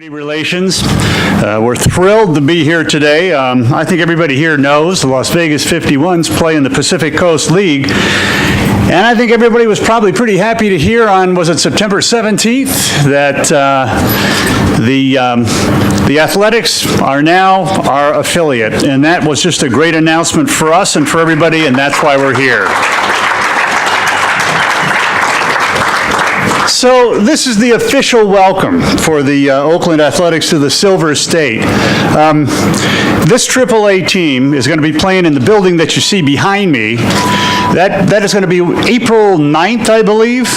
Relations. We're thrilled to be here today. I think everybody here knows the Las Vegas 51s play in the Pacific Coast League. And I think everybody was probably pretty happy to hear on, was it September 17th, that the Athletics are now our affiliate. And that was just a great announcement for us and for everybody, and that's why we're here. So this is the official welcome for the Oakland Athletics to the Silver State. This AAA team is going to be playing in the building that you see behind me. That is going to be April 9th, I believe.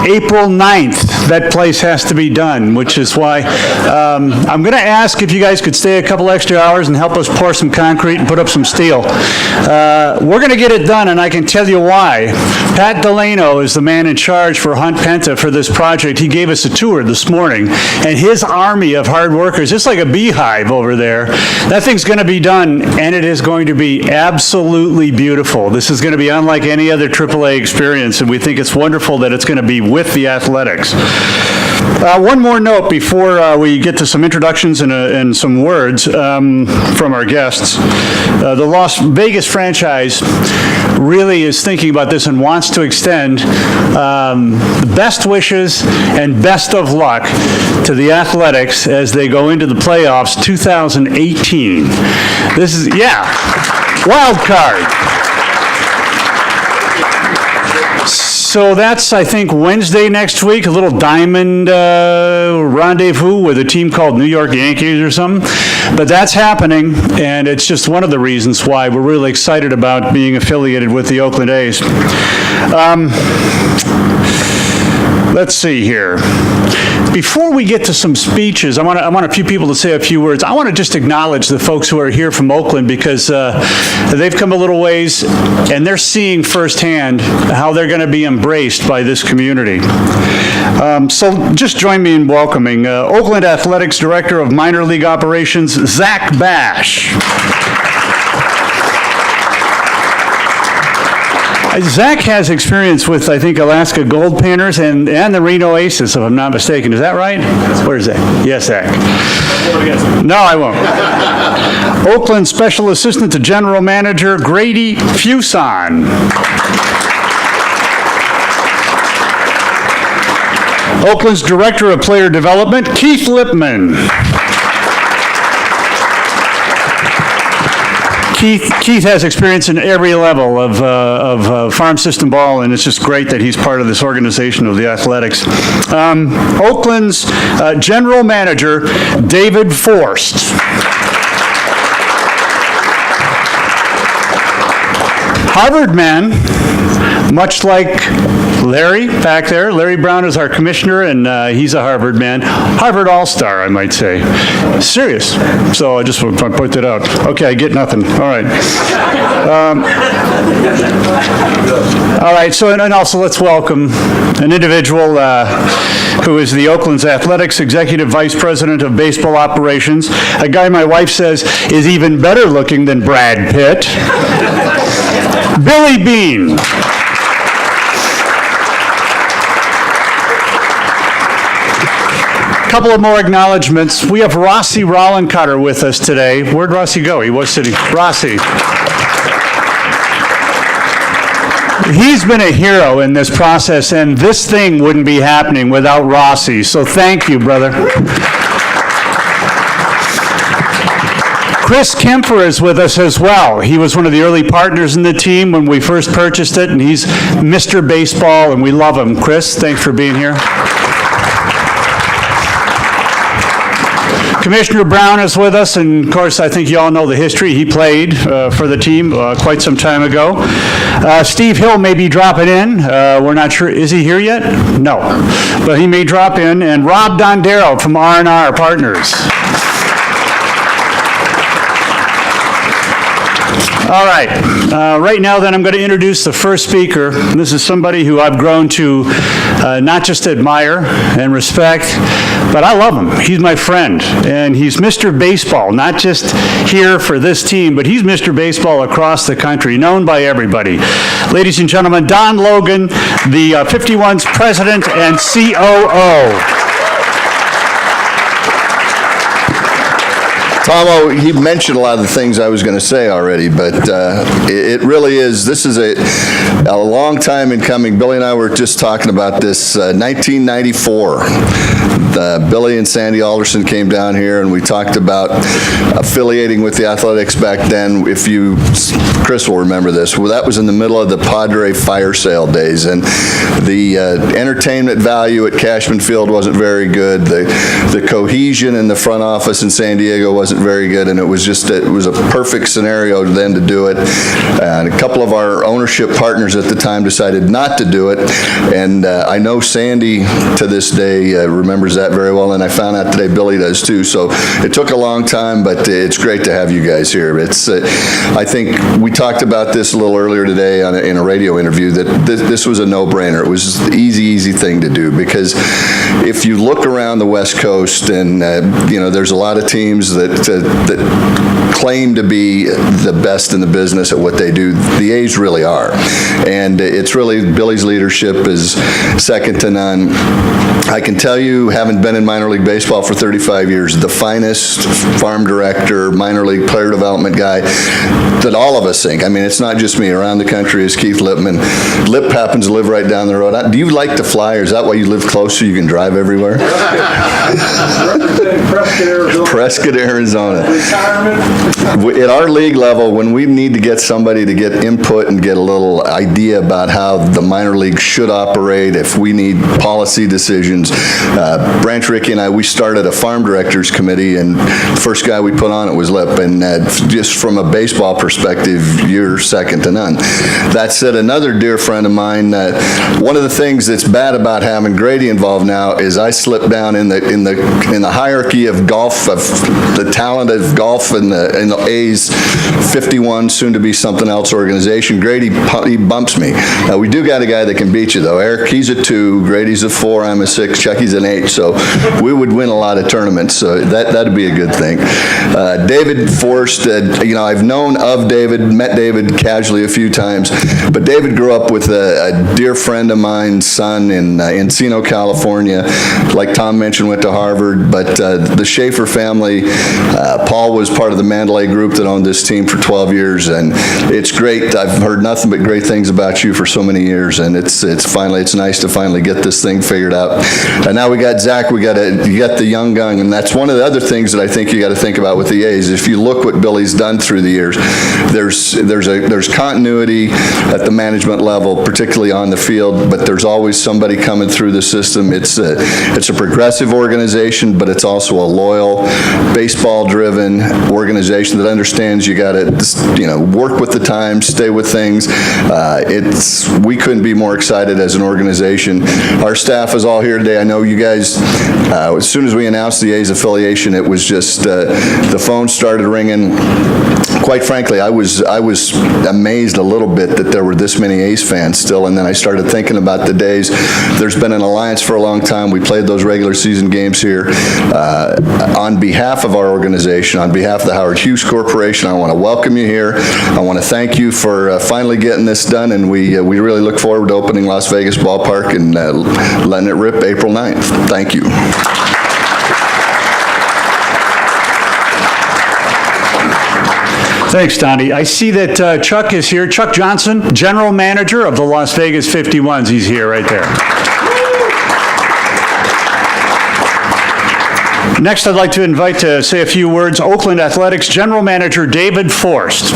April 9th, that place has to be done, which is why I'm going to ask if you guys could stay a couple extra hours and help us pour some concrete and put up some steel. We're going to get it done, and I can tell you why. Pat Delano is the man in charge for Hunt Penta for this project. He gave us a tour this morning, and his army of hard workers, it's like a beehive over there. That thing's going to be done, and it is going to be absolutely beautiful. This is going to be unlike any other AAA experience, and we think it's wonderful that it's going to be with the Athletics. One more note before we get to some introductions and some words from our guests. The Las Vegas franchise really is thinking about this and wants to extend the best wishes and best of luck to the Athletics as they go into the playoffs 2018. This is, wild card. So that's, I think, Wednesday next week, a little diamond rendezvous with a team called New York Yankees or something. But that's happening, and it's just one of the reasons why we're really excited about being affiliated with the Oakland A's. Let's see here. Before we get to some speeches, I want a few people to say a few words. I want to just acknowledge the folks who are here from Oakland because they've come a little ways and they're seeing firsthand how they're going to be embraced by this community. So just join me in welcoming Oakland Athletics Director of Minor League Operations, Zach Bash. Zach has experience with, I think, Alaska Gold Painters and the Reno Aces, if I'm not mistaken. Is that right? Where's Zach? Yes, Zach. No, I won't. Oakland Special Assistant to General Manager, Grady Fuson. Oakland's Director of Player Development, Keith Lippmann. Keith has experience in every level of farm system ball, and it's just great that he's part of this organization of the Athletics. Oakland's General Manager, David Forst. Harvard man, much like Larry back there. Larry Brown is our commissioner, and he's a Harvard man. Harvard All-Star, I might say. Serious. So I just want to point that out. Okay, I get nothing. All right. All right, so and also let's welcome an individual who is the Oakland's Athletics Executive Vice President of Baseball Operations, a guy my wife says is even better looking than Brad Pitt, Billy Beane. Couple of more acknowledgments. We have Rossi Rollencutter with us today. Where'd Rossi go? He was sitting. Rossi. He's been a hero in this process, and this thing wouldn't be happening without Rossi. So thank you, brother. Chris Kempfer is with us as well. He was one of the early partners in the team when we first purchased it, and he's Mr. Baseball, and we love him. Chris, thanks for being here. Commissioner Brown is with us, and of course, I think you all know the history. He played for the team quite some time ago. Steve Hill may be dropping in. We're not sure. Is he here yet? No. But he may drop in. And Rob Dondero from R&R Partners. All right. Right now, then, I'm going to introduce the first speaker. This is somebody who I've grown to not just admire and respect, but I love him. He's my friend, and he's Mr. Baseball, not just here for this team, but he's Mr. Baseball across the country, known by everybody. Ladies and gentlemen, Don Logan, the 51's president and COO. Tom, he mentioned a lot of the things I was going to say already, but it really is, this is a long time in coming. Billy and I were just talking about this, 1994. Billy and Sandy Alderson came down here, and we talked about affiliating with the Athletics back then. If you, Chris will remember this, well, that was in the middle of the Padre fire sale days, and the entertainment value at Cashman Field wasn't very good. The cohesion in the front office in San Diego wasn't very good, and it was a perfect scenario then to do it. And a couple of our ownership partners at the time decided not to do it, and I know Sandy to this day remembers that very well, and I found out today Billy does too. So it took a long time, but it's great to have you guys here. It's I think we talked about this a little earlier today in a radio interview, that this was a no-brainer. It was the easy thing to do, because if you look around the West Coast, and there's a lot of teams that claim to be the best in the business at what they do. The A's really are, and it's really, Billy's leadership is second to none. I can tell you, having been in minor league baseball for 35 years, the finest farm director, minor league player development guy that all of us think. I mean, it's not just me. Around the country is Keith Lippmann. Lip happens to live right down the road. Do you like to fly, or is that why you live close so you can drive everywhere? Prescott, Arizona. At our league level, when we need to get somebody to get input and get a little idea about how the minor league should operate, if we need policy decisions, Branch, Ricky, and I, we started a farm directors committee, and the first guy we put on it was Lip, and just from a baseball perspective, you're second to none. That said, another dear friend of mine, one of the things that's bad about having Grady involved now is I slip down in the hierarchy of golf, of the talent of golf in the A's 51, soon to be something else organization. Grady, he bumps me. We do got a guy that can beat you though. Eric, he's a 2, Grady's a 4, I'm a 6, Chucky's an 8, so we would win a lot of tournaments, so that'd be a good thing. David Forrest, I've known of David, met David casually a few times, but David grew up with a dear friend of mine's son in Encino, California. Like Tom mentioned, went to Harvard, but the Schaefer family, Paul was part of the Mandalay group that owned this team for 12 years, and it's great. I've heard nothing but great things about you for so many years, and it's nice to finally get this thing figured out. And now we got Zach, you got the young gun, and that's one of the other things that I think you got to think about with the A's. If you look what Billy's done through the years, there's continuity at the management level, particularly on the field, but there's always somebody coming through the system. It's a progressive organization, but it's also a loyal, baseball-driven organization that understands you got to work with the times, stay with things. We couldn't be more excited as an organization. Our staff is all here today. I know you guys, as soon as we announced the A's affiliation, it was just, the phone started ringing. Quite frankly, I was amazed a little bit that there were this many A's fans still, and then I started thinking about the days. There's been an alliance for a long time. We played those regular season games here. On behalf of our organization, on behalf of the Howard Hughes Corporation, I want to welcome you here. I want to thank you for finally getting this done, and we really look forward to opening Las Vegas Ballpark and letting it rip April 9th. Thank you. Thanks, Donnie. I see that Chuck is here. Chuck Johnson, General Manager of the Las Vegas 51s. He's here right there. Next, I'd like to invite to say a few words Oakland Athletics General Manager David Forrest.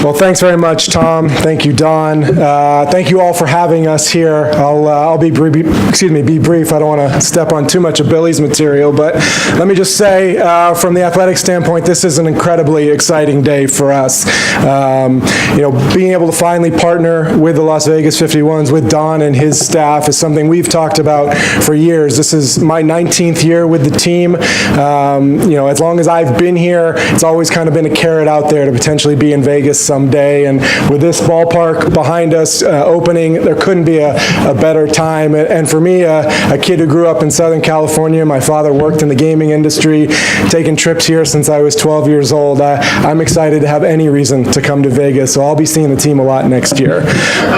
Well, thanks very much, Tom. Thank you, Don. Thank you all for having us here. I'll be brief. I don't want to step on too much of Billy's material, but let me just say, from the athletic standpoint, this is an incredibly exciting day for us. Being able to finally partner with the Las Vegas 51s, with Don and his staff, is something we've talked about for years. This is my 19th year with the team. As long as I've been here, it's always kind of been a carrot out there to potentially be in Vegas someday. And with this ballpark behind us opening, there couldn't be a better time. And for me, a kid who grew up in Southern California, my father worked in the gaming industry, taking trips here since I was 12 years old. I'm excited to have any reason to come to Vegas, so I'll be seeing the team a lot next year.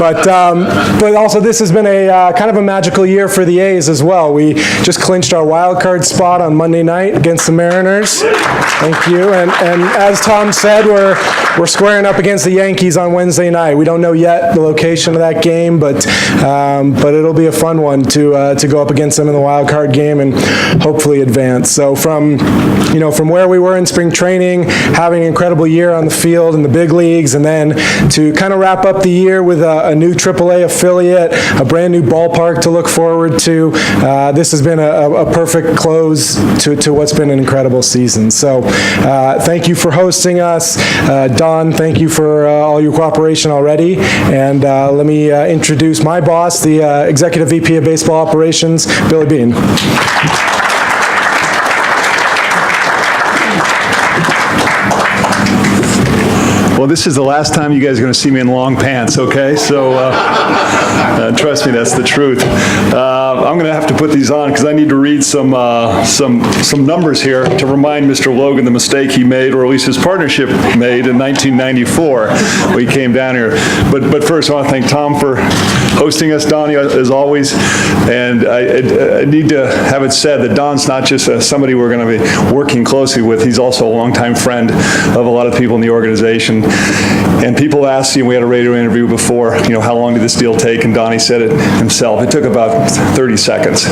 But also, this has been a kind of a magical year for the A's as well. We just clinched our wild card spot on Monday night against the Mariners. Thank you. And as Tom said, we're squaring up against the Yankees on Wednesday night. We don't know yet the location of that game, but it'll be a fun one to go up against them in the wild card game and hopefully advance. So from where we were in spring training, having an incredible year on the field in the big leagues, and then to kind of wrap up the year with a new AAA affiliate, a brand new ballpark to look forward to. This has been a perfect close to what's been an incredible season. So thank you for hosting us. Don, thank you for all your cooperation already. And let me introduce my boss, the Executive VP of Baseball Operations, Billy Beane. Well, this is the last time you guys are going to see me in long pants, okay? So trust me, that's the truth. I'm going to have to put these on because I need to read some numbers here to remind Mr. Logan the mistake he made, or at least his partnership made in 1994 when he came down here. But first, I want to thank Tom for hosting us, Donnie, as always. And I need to have it said that Don's not just somebody we're going to be working closely with. He's also a longtime friend of a lot of people in the organization. And people asked, we had a radio interview before, how long did this deal take? And Donnie said it himself. It took about 30 seconds.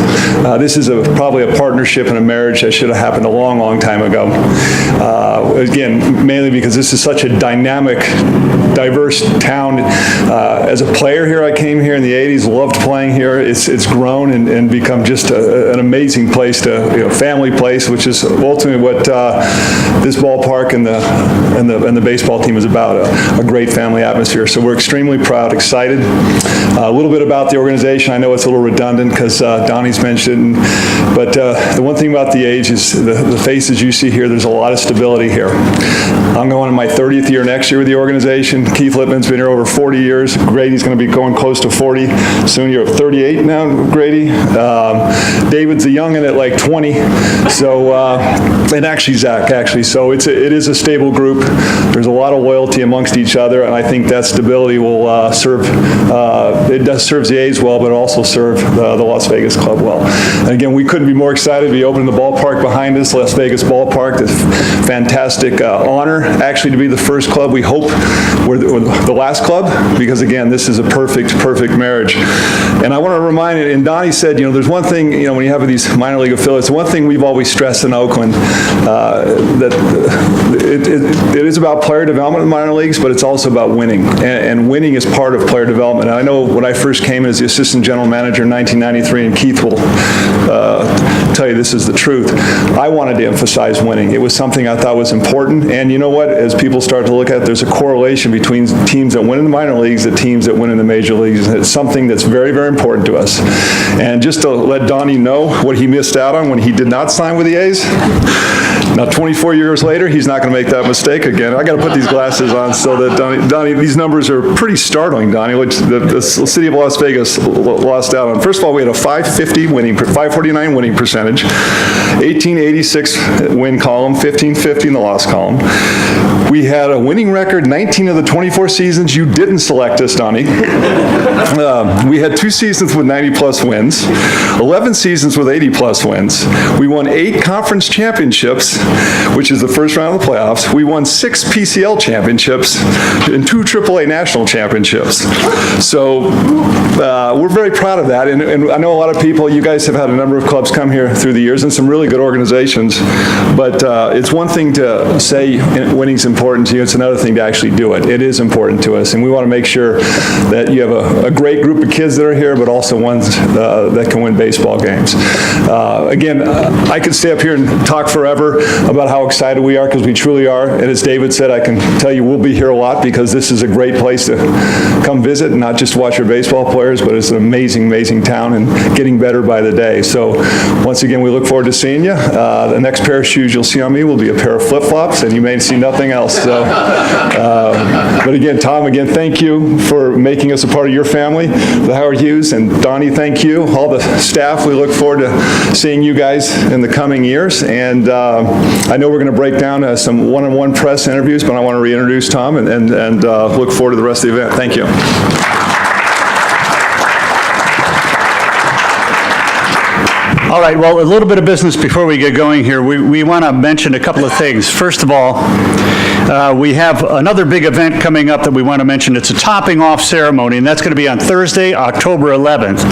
This is probably a partnership and a marriage that should have happened a long, long time ago. Again, mainly because this is such a dynamic, diverse town. As a player here, I came here in the 80s, loved playing here. It's grown and become just an amazing place family place, which is ultimately what this ballpark and the baseball team is about, a great family atmosphere. So we're extremely proud, excited. A little bit about the organization. I know it's a little redundant because Donnie's mentioned it, but the one thing about the A's is the faces you see here, there's a lot of stability here. I'm going in my 30th year next year with the organization. Keith Lippmann's been here over 40 years. Grady's going to be going close to 40. Soon you're 38 now, Grady. David's a youngin' at like 20. So, and actually Zach, So it is a stable group. There's a lot of loyalty amongst each other, and I think that stability will serve the A's well, but it also serve the Las Vegas club well. And again, we couldn't be more excited to be opening the ballpark behind us, Las Vegas ballpark. It's a fantastic honor, actually, to be the first club. We hope we're the last club, because again, this is a perfect marriage. And I want to remind you, and Donnie said, there's one thing, when you have these minor league affiliates, one thing we've always stressed in Oakland, that it is about player development in minor leagues, but it's also about winning. And winning is part of player development. And I know when I first came in as the assistant general manager in 1993, and Keith will tell you this is the truth, I wanted to emphasize winning. It was something I thought was important. And you know what? As people start to look at it, there's a correlation between teams that win in the minor leagues and teams that win in the major leagues. And it's something that's very, very important to us. And just to let Donnie know what he missed out on when he did not sign with the A's, now 24 years later, he's not going to make that mistake again. I got to put these glasses on so that Donnie, these numbers are pretty startling, Donnie, which the city of Las Vegas lost out on. First of all, we had a 549 winning percentage, 1886 win column, 1550 in the loss column. We had a winning record 19 of the 24 seasons. You didn't select us, Donnie. We had 2 seasons with 90-plus wins, 11 seasons with 80-plus wins. We won 8 conference championships, which is the first round of the playoffs. We won 6 PCL championships and 2 AAA national championships. So we're very proud of that. And I know a lot of people, you guys have had a number of clubs come here through the years and some really good organizations. But it's one thing to say winning's important to you. It's another thing to actually do it. It is important to us. And we want to make sure that you have a great group of kids that are here, but also ones that can win baseball games. Again, I could stay up here and talk forever. about how excited we are, because we truly are. And as David said, I can tell you we'll be here a lot because this is a great place to come visit and not just watch your baseball players, but it's an amazing, amazing town and getting better by the day. So once again, we look forward to seeing you. The next pair of shoes you'll see on me will be a pair of flip-flops, and you may see nothing else. So, but again, Tom, again, thank you for making us a part of your family, the Howard Hughes, and Donnie, thank you. All the staff, we look forward to seeing you guys in the coming years. And I know we're going to break down some one-on-one press interviews, but I want to reintroduce Tom and look forward to the rest of the event. Thank you. All right, well, a little bit of business before we get going here. We want to mention a couple of things. First of all, we have another big event coming up that we want to mention. It's a topping off ceremony, and that's going to be on Thursday, October 11th,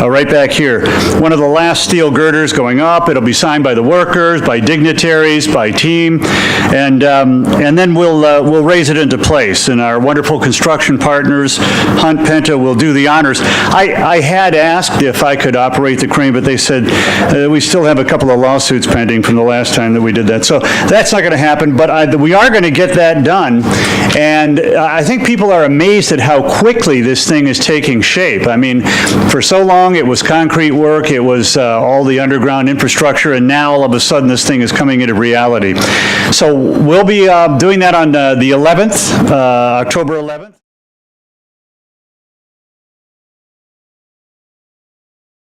right back here. One of the last steel girders going up. It'll be signed by the workers, by dignitaries, by team, and then we'll raise it into place. And our wonderful construction partners, Hunt Penta, will do the honors. I had asked if I could operate the crane, but they said we still have a couple of lawsuits pending from the last time that we did that. So that's not going to happen, but we are going to get that done. And I think people are amazed at how quickly this thing is taking shape. I mean, for so long it was concrete work, it was all the underground infrastructure, and now all of a sudden this thing is coming into reality. So we'll be doing that on the 11th, October 11th.